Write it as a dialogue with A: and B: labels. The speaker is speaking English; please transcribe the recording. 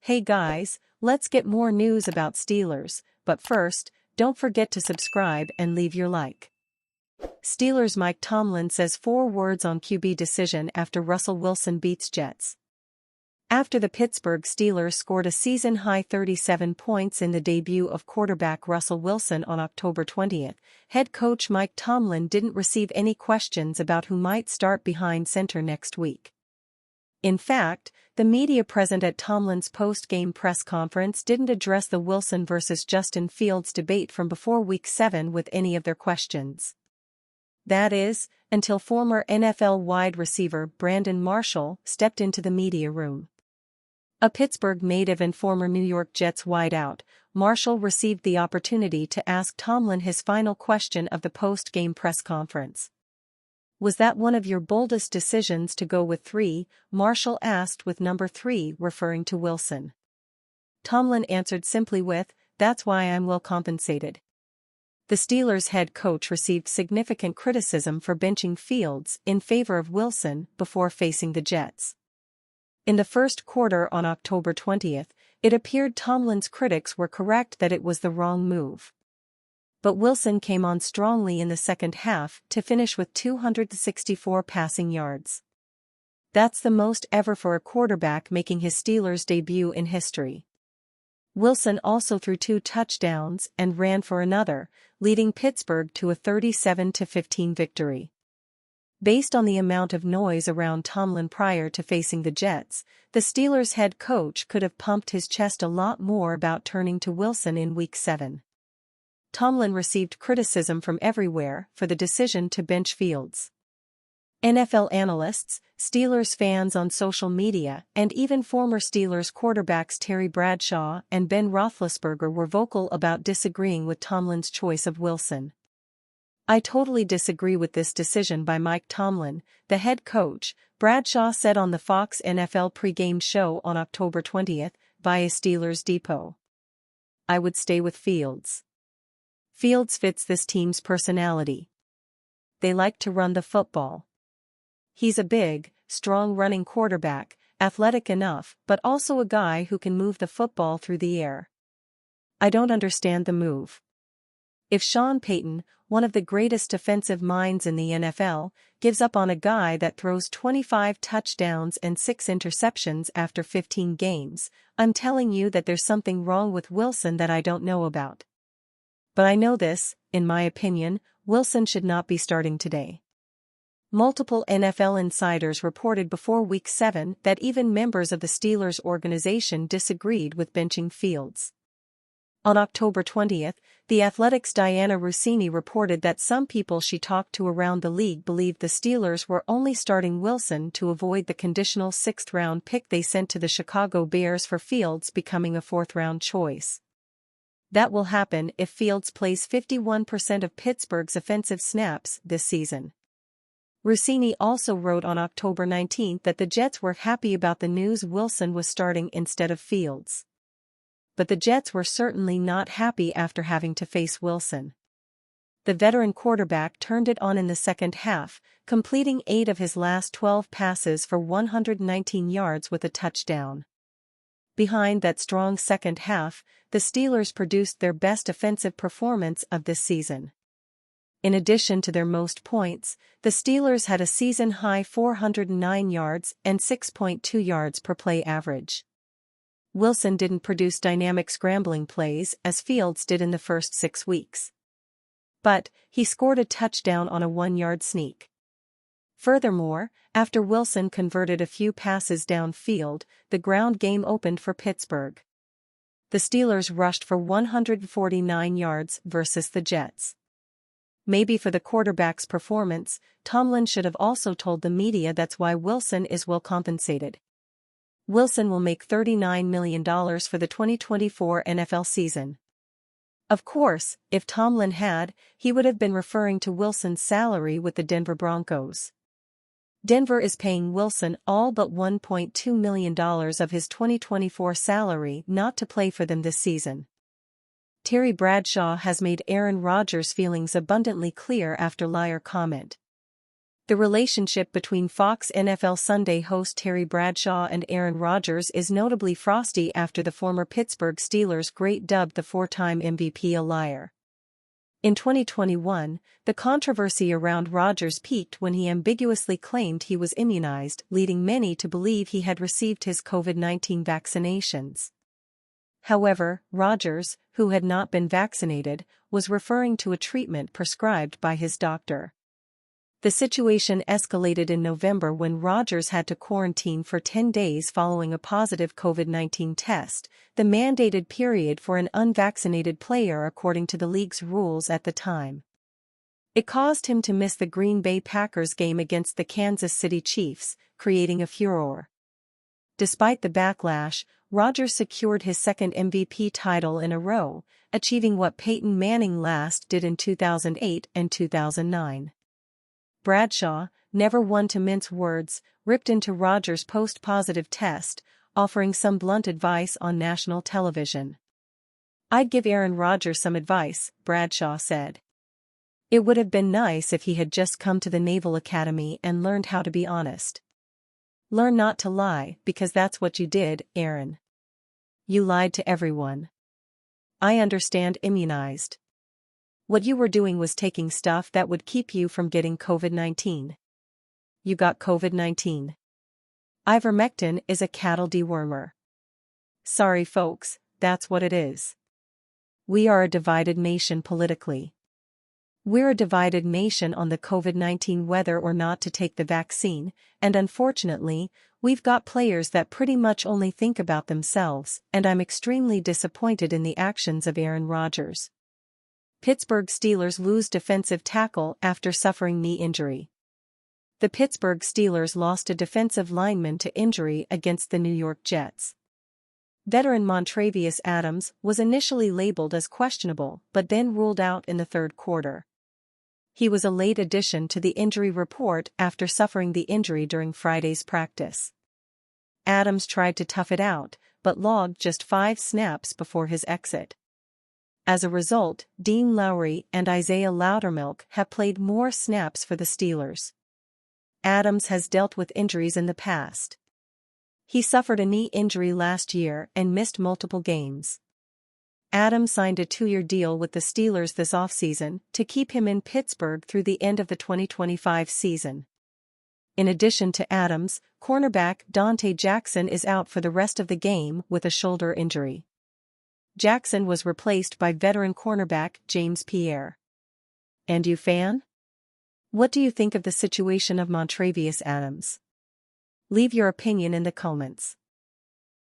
A: Hey guys, let's get more news about Steelers, but first, don't forget to subscribe and leave your like. Steelers Mike Tomlin says 4 words on QB decision after Russell Wilson beats Jets. After the Pittsburgh Steelers scored a season-high 37 points in the debut of quarterback Russell Wilson on October 20, head coach Mike Tomlin didn't receive any questions about who might start behind center next week. In fact, the media present at Tomlin's post-game press conference didn't address the Wilson versus Justin Fields debate from before Week 7 with any of their questions. That is, until former NFL wide receiver Brandon Marshall stepped into the media room. A Pittsburgh native and former New York Jets wideout, Marshall received the opportunity to ask Tomlin his final question of the post-game press conference. "Was that one of your boldest decisions to go with 3, Marshall asked, with number 3 referring to Wilson. Tomlin answered simply with, "That's why I'm well compensated." The Steelers head coach received significant criticism for benching Fields in favor of Wilson before facing the Jets. In the first quarter on October 20, it appeared Tomlin's critics were correct that it was the wrong move. But Wilson came on strongly in the second half to finish with 264 passing yards. That's the most ever for a quarterback making his Steelers debut in history. Wilson also threw 2 touchdowns and ran for another, leading Pittsburgh to a 37-15 victory. Based on the amount of noise around Tomlin prior to facing the Jets, the Steelers head coach could have pumped his chest a lot more about turning to Wilson in Week 7. Tomlin received criticism from everywhere for the decision to bench Fields. NFL analysts, Steelers fans on social media, and even former Steelers quarterbacks Terry Bradshaw and Ben Roethlisberger were vocal about disagreeing with Tomlin's choice of Wilson. "I totally disagree with this decision by Mike Tomlin," the head coach, Bradshaw said on the Fox NFL pregame show on October 20 via Steelers Depot. "I would stay with Fields. Fields fits this team's personality. They like to run the football. He's a big, strong running quarterback, athletic enough but also a guy who can move the football through the air. I don't understand the move. If Sean Payton, one of the greatest defensive minds in the NFL, gives up on a guy that throws 25 touchdowns and 6 interceptions after 15 games, I'm telling you that there's something wrong with Wilson that I don't know about. But I know this, in my opinion, Wilson should not be starting today." Multiple NFL insiders reported before Week 7 that even members of the Steelers organization disagreed with benching Fields. On October 20, The Athletic's Diana Russini reported that some people she talked to around the league believed the Steelers were only starting Wilson to avoid the conditional 6th-round pick they sent to the Chicago Bears for Fields becoming a 4th-round choice. That will happen if Fields plays 51% of Pittsburgh's offensive snaps this season. Russini also wrote on October 19 that the Jets were happy about the news Wilson was starting instead of Fields. But the Jets were certainly not happy after having to face Wilson. The veteran quarterback turned it on in the second half, completing 8 of his last 12 passes for 119 yards with a touchdown. Behind that strong second half, the Steelers produced their best offensive performance of this season. In addition to their most points, the Steelers had a season-high 409 yards and 6.2 yards per play average. Wilson didn't produce dynamic scrambling plays as Fields did in the first 6 weeks. But he scored a touchdown on a 1-yard sneak. Furthermore, after Wilson converted a few passes downfield, the ground game opened for Pittsburgh. The Steelers rushed for 149 yards versus the Jets. Maybe for the quarterback's performance, Tomlin should have also told the media that's why Wilson is well compensated. Wilson will make $39 million for the 2024 NFL season. Of course, if Tomlin had, he would have been referring to Wilson's salary with the Denver Broncos. Denver is paying Wilson all but $1.2 million of his 2024 salary not to play for them this season. Terry Bradshaw has made Aaron Rodgers' feelings abundantly clear after liar comment. The relationship between Fox NFL Sunday host Terry Bradshaw and Aaron Rodgers is notably frosty after the former Pittsburgh Steelers great dubbed the four-time MVP a liar. In 2021, the controversy around Rodgers peaked when he ambiguously claimed he was immunized, leading many to believe he had received his COVID-19 vaccinations. However, Rodgers, who had not been vaccinated, was referring to a treatment prescribed by his doctor. The situation escalated in November when Rodgers had to quarantine for 10 days following a positive COVID-19 test, the mandated period for an unvaccinated player according to the league's rules at the time. It caused him to miss the Green Bay Packers game against the Kansas City Chiefs, creating a furor. Despite the backlash, Rodgers secured his second MVP title in a row, achieving what Peyton Manning last did in 2008 and 2009. Bradshaw, never one to mince words, ripped into Rodgers' post-positive test, offering some blunt advice on national television. "I'd give Aaron Rodgers some advice," Bradshaw said. "It would have been nice if he had just come to the Naval Academy and learned how to be honest. Learn not to lie, because that's what you did, Aaron. You lied to everyone. I understand immunized. What you were doing was taking stuff that would keep you from getting COVID-19. You got COVID-19. Ivermectin is a cattle dewormer. Sorry folks, that's what it is. We are a divided nation politically. We're a divided nation on the COVID-19 whether or not to take the vaccine, and unfortunately, we've got players that pretty much only think about themselves, and I'm extremely disappointed in the actions of Aaron Rodgers." Pittsburgh Steelers lose defensive tackle after suffering knee injury. The Pittsburgh Steelers lost a defensive lineman to injury against the New York Jets. Veteran Montravius Adams was initially labeled as questionable but then ruled out in the third quarter. He was a late addition to the injury report after suffering the injury during Friday's practice. Adams tried to tough it out, but logged just 5 snaps before his exit. As a result, Dean Lowry and Isaiah Loudermilk have played more snaps for the Steelers. Adams has dealt with injuries in the past. He suffered a knee injury last year and missed multiple games. Adams signed a 2-year deal with the Steelers this offseason to keep him in Pittsburgh through the end of the 2025 season. In addition to Adams, cornerback Dante Jackson is out for the rest of the game with a shoulder injury. Jackson was replaced by veteran cornerback James Pierre. And you, fan? What do you think of the situation of Montravius Adams? Leave your opinion in the comments.